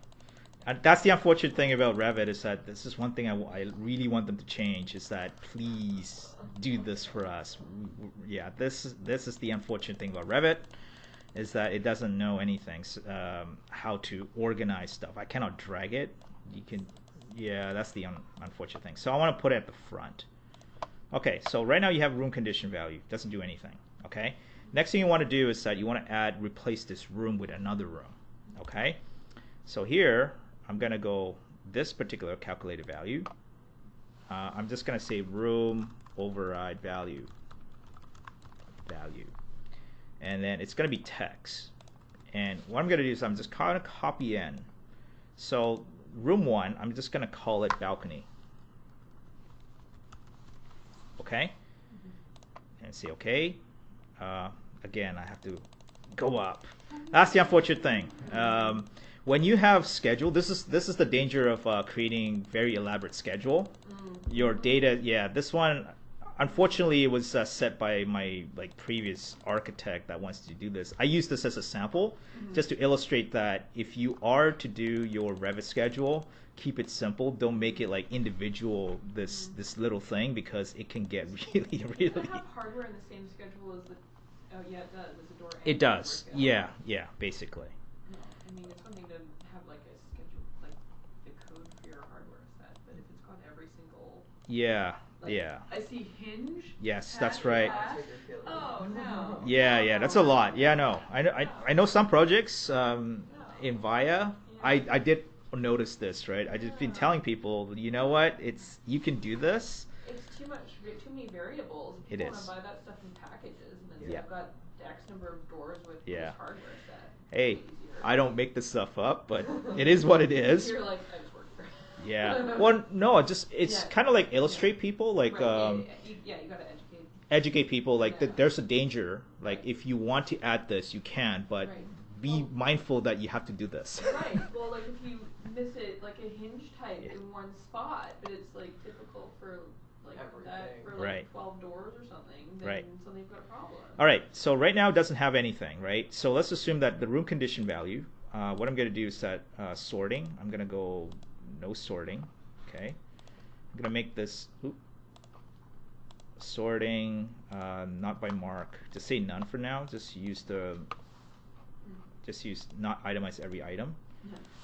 And that's the unfortunate thing about Revit is that this is one thing I really want them to change is that please do this for us. Yeah, this is the unfortunate thing about Revit is that it doesn't know anything how to organize stuff. I cannot drag it. You can, yeah, that's the unfortunate thing. So I want to put it at the front. Okay, so right now you have room condition value. Doesn't do anything. Okay. Next thing you want to do is that you want to replace this room with another room. Okay. So here I'm going to go this particular calculated value. I'm just going to say room override value. And then it's going to be text. And what I'm going to do is I'm just going to copy in. So room 1, I'm just going to call it balcony. Okay? And say okay. Again, I have to go up. That's the unfortunate thing. When you have schedule, this is the danger of creating very elaborate schedule. Your data, yeah, this one, unfortunately, it was set by my previous architect that wants to do this. I use this as a sample just to illustrate that if you are to do your Revit schedule, keep it simple. Don't make it individual this little thing because it can get really. Does it have hardware in the same schedule as the? Oh yeah, it does. It's a door. It does. Yeah, basically. No, I mean it's one thing to have a schedule, the code for your hardware set, but if it's got every single. Yeah. I see hinge. Yes, pad, that's right. pad. Oh no. Yeah, that's a lot. Yeah, no, I know some projects in Via. I did notice this, right? I just been telling people, you know what? You can do this. It's too many variables. It People is. want to buy that stuff in packages, and then Yeah. they've got X number of doors with Yeah. this hardware set. Hey, It's easier. I don't make this stuff up, but it is what it is. You're like, I just work for. Yeah. Well, no, it's Yeah. kind of like illustrate people, like Right, yeah, you gotta educate people. Like Yeah. there's a danger. Like Right. if you want to add this, you can, but Right. be Well- mindful that you have to do this. Right. Well, like if you miss it, like a hinge type Yeah. in one spot, but it's like difficult for like that Everything. for like Right. 12 doors or something, then Right. suddenly you've got a problem. All right. So right now it doesn't have anything, right? So let's assume that the room condition value. What I'm going to do is that sorting. I'm going to go no sorting. Okay. I'm going to make this sorting not by mark. Just say none for now. Just use not itemize every item.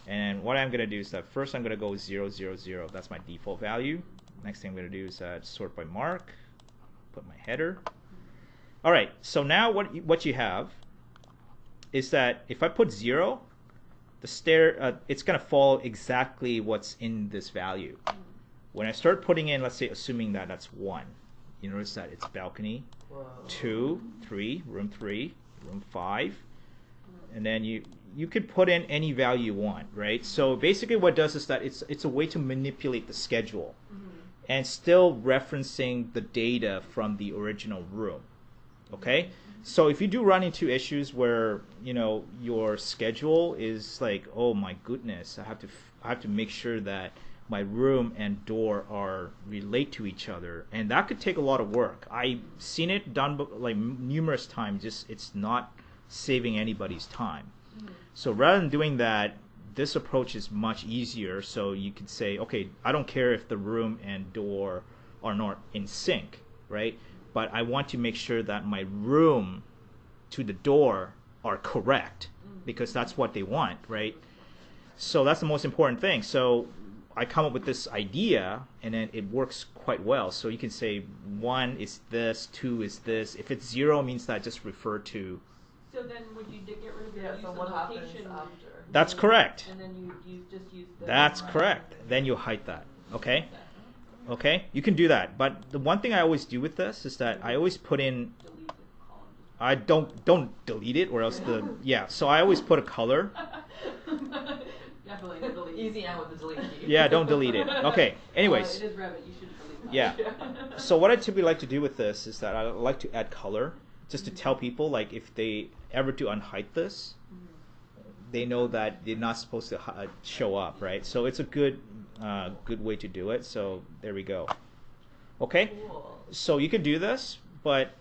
And what I'm going to do is that first I'm going to go 0, 0, 0. That's my default value. Next thing I'm going to do is sort by mark. Put my header. All right. So now what you have is that if I put 0, it's going to follow exactly what's in this value. When I start putting in, let's say, assuming that that's 1, you notice that it's balcony, Whoa. 2, 3, room 5, and then you could put in any value you want, right? So basically what it does is that it's a way to manipulate the schedule and still referencing the data from the original room, okay? So if you do run into issues where your schedule is like, oh my goodness, I have to make sure that my room and door are relate to each other, and that could take a lot of work. I've seen it done like numerous times. Just it's not saving anybody's time. So rather than doing that, this approach is much easier. So you could say, okay, I don't care if the room and door are not in sync, right? But I want to make sure that my room to the door are correct because that's what they want, right? So that's the most important thing. So I come up with this idea, and then it works quite well. So you can say 1 is this, 2 is this. If it's 0, it means that just refer to. So then would you get rid of your Yeah, use so of what happens location? after? That's correct. And then you just use the That's correct. Then you hide that. Okay? Okay? You can do that. But the one thing I always do with this is that I always put in. delete the column. I don't delete it, or else So I always put a color. Definitely delete. Easy out with the delete key. Yeah, don't delete it. Okay. Anyways. It is Revit. You should delete that. Yeah. So what I typically like to do with this is that I like to add color, just to tell people, like, if they ever do unhide this, they know that they're not supposed to show up, right? So it's a good way to do it. So there we go. Okay. Cool. So you can do this, but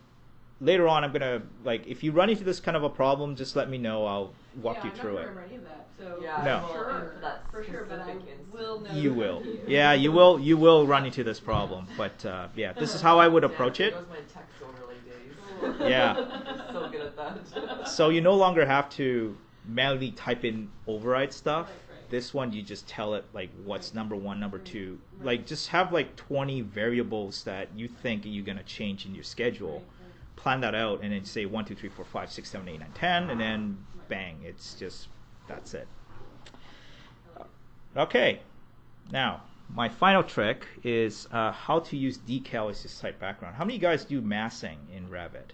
later on I'm gonna, like, if you run into this kind of a problem, just let me know. I'll walk you through it. I'm not gonna remember any of that. So Yeah, No. well, sure, and for that for sure, but I specific instance. will know. You will. Yeah, you will. You will run into this problem. But yeah, this is how I would approach Yeah, it. That was my text overlay days. Yeah. So good at that. So you no longer have to manually type in override stuff. Right. This one you just tell it like what's number 1, number 2. Like just have like 20 variables that you think you're gonna change in your schedule. Plan that out and then say 1, 2, 3, 4, 5, 6, 7, 8, 9, 10, and then bang, it's just that's it. Okay, now my final trick is how to use DECAL as your site background. How many guys do massing in Revit?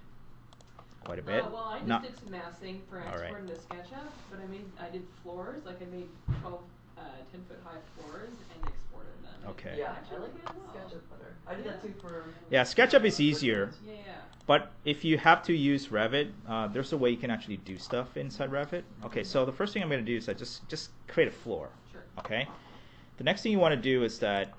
Quite a bit. Well, I just Not- did some massing for All right. exporting to SketchUp, but I did floors. Like I made 12 10-foot high floors and exported them. Okay. Yeah, I Actually, like it in well. SketchUp better. I did that too for. Yeah, SketchUp is easier. Yeah. But if you have to use Revit, there's a way you can actually do stuff inside Revit. Okay, so the first thing I'm going to do is I just create a floor. Sure. Okay. The next thing you want to do is that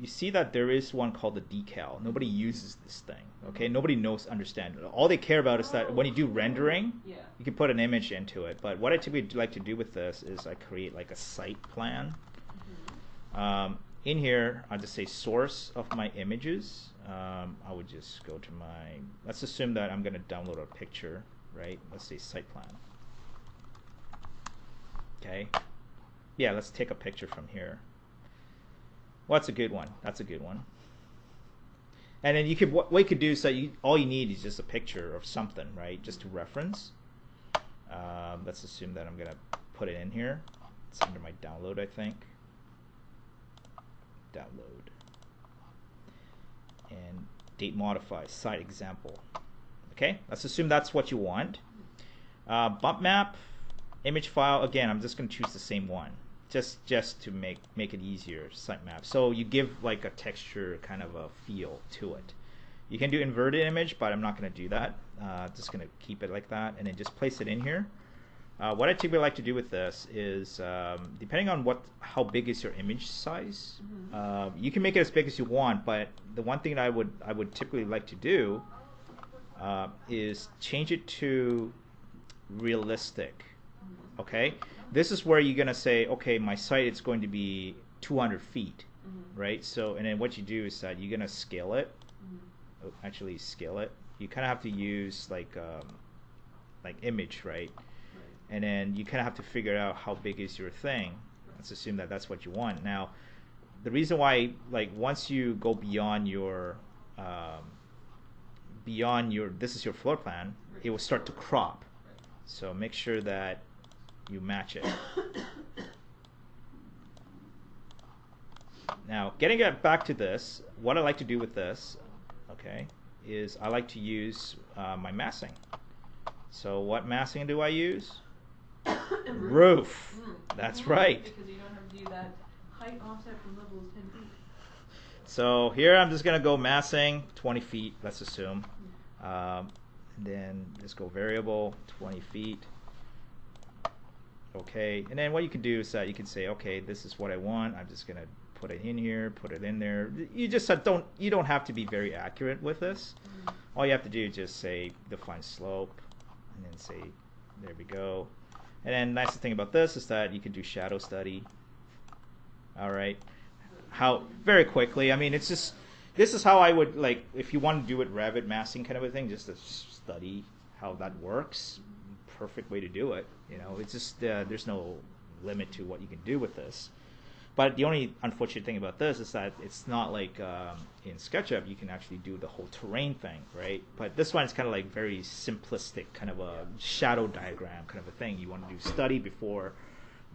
you see that there is one called the DECAL. Nobody uses this thing. Okay, nobody understand. All they care about is that when you do rendering, Yeah. you can put an image into it. But what I typically like to do with this is I create like a site plan. In here, I'll just say source of my images. I would just go to my, let's assume that I'm going to download a picture, right? Let's say site plan. Okay. Yeah, let's take a picture from here. Well, that's a good one. That's a good one. And then you could, what you could do is that all you need is just a picture of something, right? Just to reference. Let's assume that I'm going to put it in here. It's under my download, I think. Download. And date modify, site example. Okay, let's assume that's what you want. Bump map, image file, again, I'm just going to choose the same one. just to make it easier sitemap. So you give like a texture kind of a feel to it. You can do inverted image, but I'm not going to do that. Just going to keep it like that, and then just place it in here. What I typically like to do with this is, depending on how big is your image size, you can make it as big as you want. But the one thing that I would typically like to do is change it to realistic. Okay, this is where you're gonna say, okay, my site is going to be 200 feet, right? So, and then what you do is that you're gonna scale it. Oh, actually, scale it. You kind of have to use like image, right? And then you kind of have to figure out how big is your thing. Let's assume that that's what you want. Now, the reason why, like, once you go beyond your this is your floor plan, it will start to crop. So make sure that you match it. Now, getting back to this, what I like to do with this, okay, is I like to use my massing. So what massing do I use? Roof. That's right. Because you don't have to do that height offset from level is 10 feet. So here I'm just going to go massing 20 feet, let's assume. Then just go variable 20 feet. Okay, and then what you can do is that you can say, okay, this is what I want. I'm just going to put it in here, put it in there. You just you don't have to be very accurate with this. All you have to do is just say define slope, and then say there we go. And then nice thing about this is that you can do shadow study. All right, how very quickly. I mean, it's just this is how I would like if you want to do it Revit massing kind of a thing, just to study how that works. Perfect way to do it. You know, it's just there's no limit to what you can do with this. But the only unfortunate thing about this is that it's not like in SketchUp you can actually do the whole terrain thing, right? But this one is kind of like very simplistic, kind of a shadow diagram kind of a thing. You want to do study before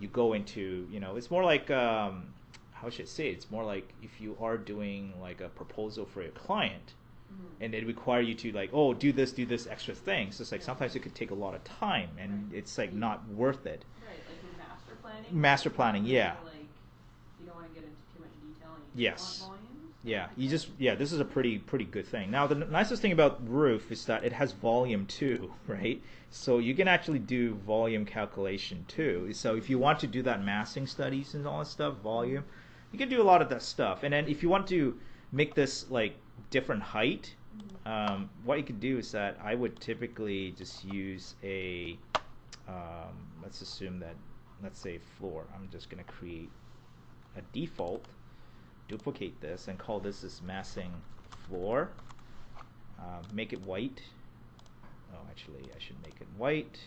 you go into, you know, it's more like, how should I say it? It's more like if you are doing like a proposal for a client and they require you to like, oh, do this extra thing. So it's like sometimes it could take a lot of time and it's like not worth it. Right, like with master planning. Master planning, yeah. You don't want to get into too much detail and you Yes. want volumes. Yeah, this is a pretty good thing. Now the nicest thing about roof is that it has volume too, right? So you can actually do volume calculation too. So if you want to do that massing studies and all that stuff, volume, you can do a lot of that stuff. And then if you want to make this like different height, what you could do is that I would typically just use a let's assume that, let's say floor. I'm just going to create a default, duplicate this, and call this massing floor. Make it white. Oh, actually, I should make it white.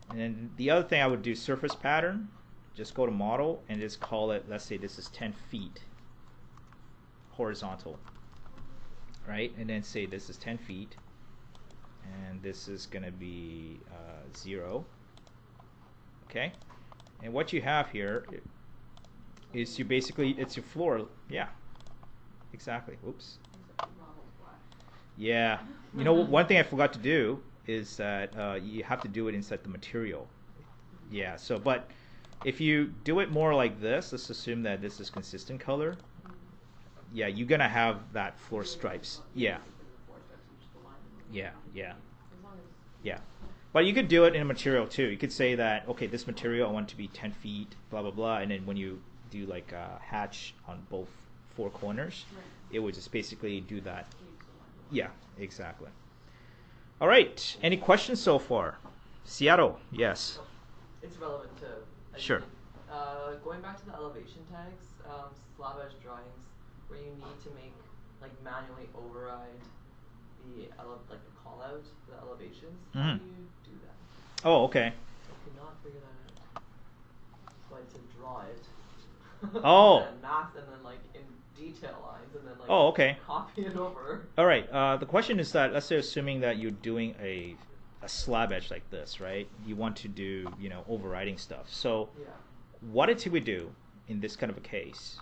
And then the other thing I would do, surface pattern. Just go to model and just call it, let's say this is 10 feet horizontal. Right? And then say this is 10 feet. And this is going to be 0. Okay? And what you have here is you basically, it's your floor. Yeah, exactly. Oops. Yeah. You know, one thing I forgot to do is that you have to do it inside the material. Yeah, so, but if you do it more like this, let's assume that this is consistent color. Yeah, you're going to have that floor stripes. Yeah. Yeah, yeah. Yeah. But you could do it in a material too. You could say that, okay, this material I want to be 10 feet, blah, blah, blah. And then when you do like a hatch on both 4 corners, it would just basically do that. Yeah, exactly. All right. Any questions so far? Seattle, yes. It's relevant to. Sure. Going back to the elevation tags, slab edge drawings, where you need to make like manually override the call out, the elevations. How do you do that? Oh, okay. I could not figure that out. So I had to draw it. Oh. And math, and then like in detail lines, and then like Okay. copy it over. All right. The question is that, let's say assuming that you're doing a slab edge like this, right? You want to do, you know, overriding stuff. So what it would do in this kind of a case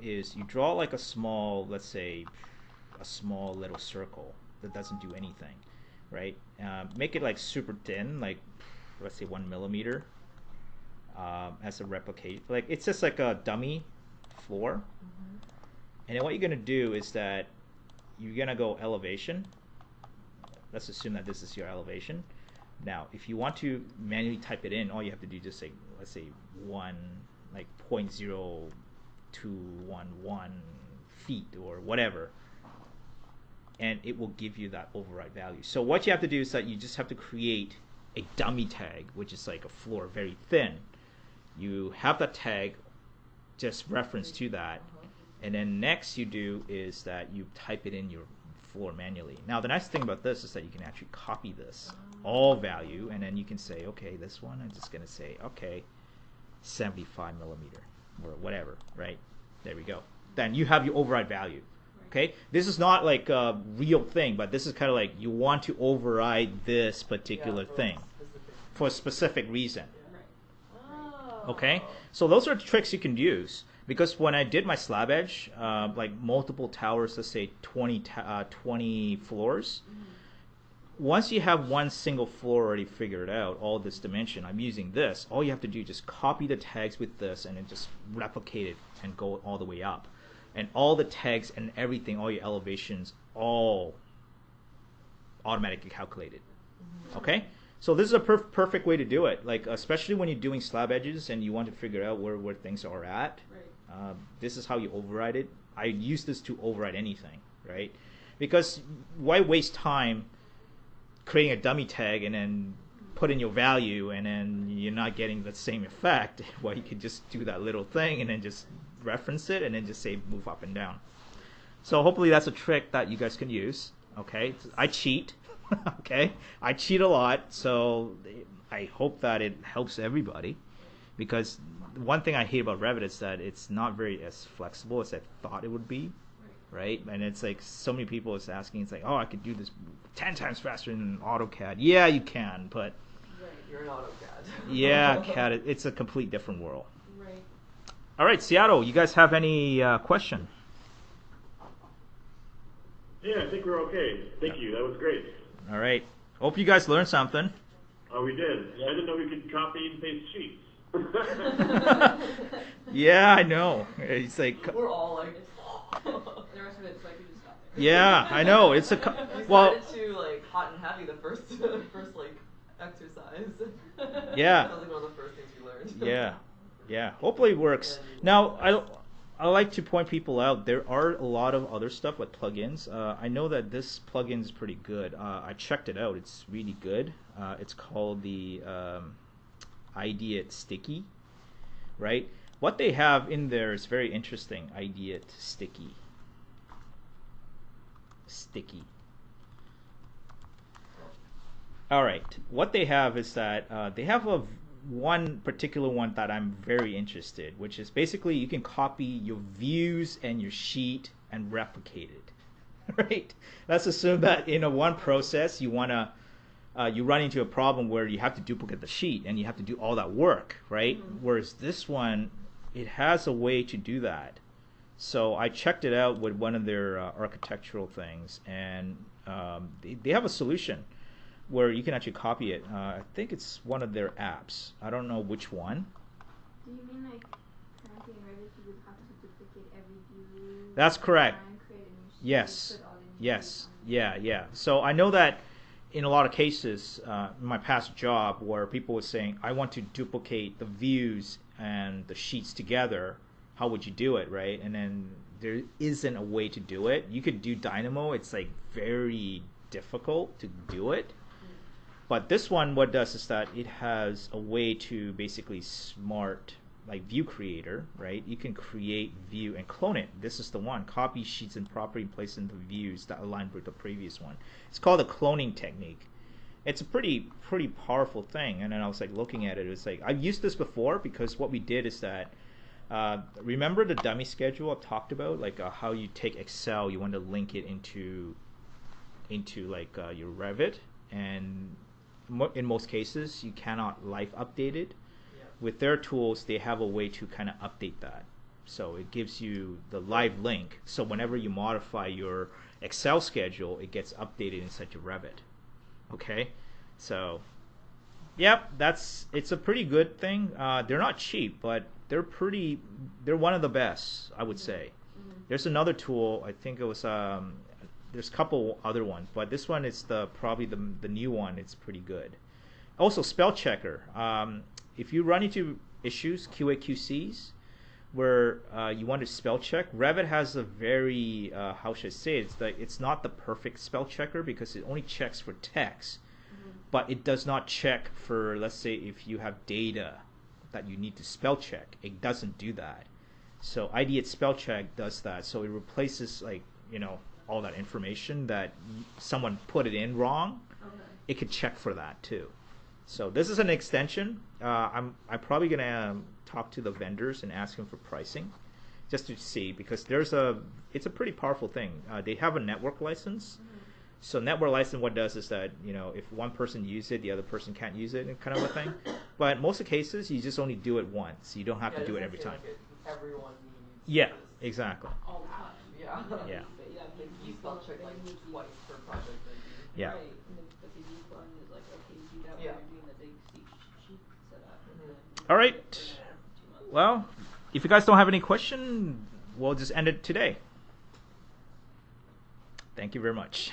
is you draw like a small, let's say, a small little circle that doesn't do anything, right? Make it like super thin, like let's say 1 millimeter. as a replicate. Like it's just like a dummy floor. And then what you're gonna do is that you're gonna go elevation. Let's assume that this is your elevation. Now, if you want to manually type it in, all you have to do is just say, let's say 0.0211 feet or whatever, and it will give you that override value. So what you have to do is that you just have to create a dummy tag, which is like a floor, very thin. You have that tag, just reference to that, and then next you do is that you type it in your floor manually. Now the nice thing about this is that you can actually copy this all value, and then you can say, okay, this one I'm just gonna say, okay, 75 millimeter or whatever, right? There we go. Then you have your override value. Okay, this is not like a real thing, but this is kind of like you want to override this particular thing for a specific reason. Okay, so those are tricks you can use, because when I did my slab edge, like multiple towers, let's say 20 floors, once you have one single floor already figured out, all this dimension, I'm using this, all you have to do is just copy the tags with this and then just replicate it and go all the way up. And all the tags and everything, all your elevations, all automatically calculated. Okay? So this is a perfect way to do it. Like, especially when you're doing slab edges and you want to figure out where things are at. Right. This is how you override it. I use this to override anything, right? Because why waste time creating a dummy tag and then put in your value and then you're not getting the same effect? Well, you could just do that little thing and then just reference it and then just say move up and down. So hopefully that's a trick that you guys can use. Okay, I cheat. Okay, I cheat a lot, so I hope that it helps everybody, because one thing I hate about Revit is that it's not very as flexible as I thought it would be, right? And it's like so many people is asking, it's like, oh, I could do this 10 times faster than AutoCAD. Yeah, you can, but You're an AutoCAD. yeah, CAD, it's a complete different world. Right. All right, Seattle, you guys have any question? Yeah, I think we're okay. Thank you. That was great. All right. Hope you guys learned something. Oh, we did. I didn't know we could copy and paste sheets. Yeah, I know. It's like, We're all like, The rest of it, so I could just stop there. yeah, I know. It's a we well, started to like hot and heavy the first like exercise. Yeah. That was like one of the first things we learned. yeah. Hopefully it works. Now, I like to point people out. There are a lot of other stuff like plugins. I know that this plugin is pretty good. I checked it out. It's really good. It's called the Ideate Sticky, right? What they have in there is very interesting. Ideate Sticky. All right. What they have is that they have one particular one that I'm very interested, which is basically you can copy your views and your sheet and replicate it. Right? Let's assume that in a one process you wanna you run into a problem where you have to duplicate the sheet and you have to do all that work, right? Whereas this one, it has a way to do that. So I checked it out with one of their architectural things, and they have a solution where you can actually copy it. I think it's one of their apps. I don't know which one. Do you mean like currently in Revit you would have to duplicate every view? That's correct. And create a new sheet, Yes. put all the new Yes. views on it? Yeah. So I know that in a lot of cases, in my past job, where people were saying, I want to duplicate the views and the sheets together, how would you do it, right? And then there isn't a way to do it. You could do Dynamo. It's like very difficult to do it. But this one, what it does is that it has a way to basically smart, like view creator, right? You can create view and clone it. This is the one. Copy sheets and property and place into views that align with the previous one. It's called a cloning technique. It's a pretty powerful thing. And then I was like looking at it. It's like I've used this before, because what we did is that remember the dummy schedule I've talked about, like how you take Excel, you want to link it into like your Revit, and in most cases you cannot live update it. With their tools, they have a way to kind of update that. So it gives you the live link. So whenever you modify your Excel schedule, it gets updated inside your Revit. Okay? So Yep, it's a pretty good thing. They're not cheap, but they're one of the best, I would say. There's another tool, I think it was there's a couple other ones, but this one is probably the new one. It's pretty good. Also, spell checker. If you run into issues, QA/QCs, where you want to spell check, Revit has a very how should I say it? It's not the perfect spell checker because it only checks for text, but it does not check for, let's say, if you have data that you need to spell check. It doesn't do that. So Ideate Spell Check does that. So it replaces all that information that someone put it in wrong. Okay. It could check for that too. So this is an extension. I'm probably gonna talk to the vendors and ask them for pricing, just to see, because it's a pretty powerful thing. They have a network license. So network license, what does is that if one person uses it, the other person can't use it, kind of a thing. But most of the cases, you just only do it once. You don't have to do it every time. Everyone needs. Yeah, this. exactly. All the time. Yeah. Yeah. But yeah, Like the you spell check like twice per project. Maybe. Yeah. Right. But the use one is like, okay, you do that when Yeah. you're doing the big sheet setup. And then All right. for another 2 months. Well, if you guys don't have any question, we'll just end it today. Thank you very much.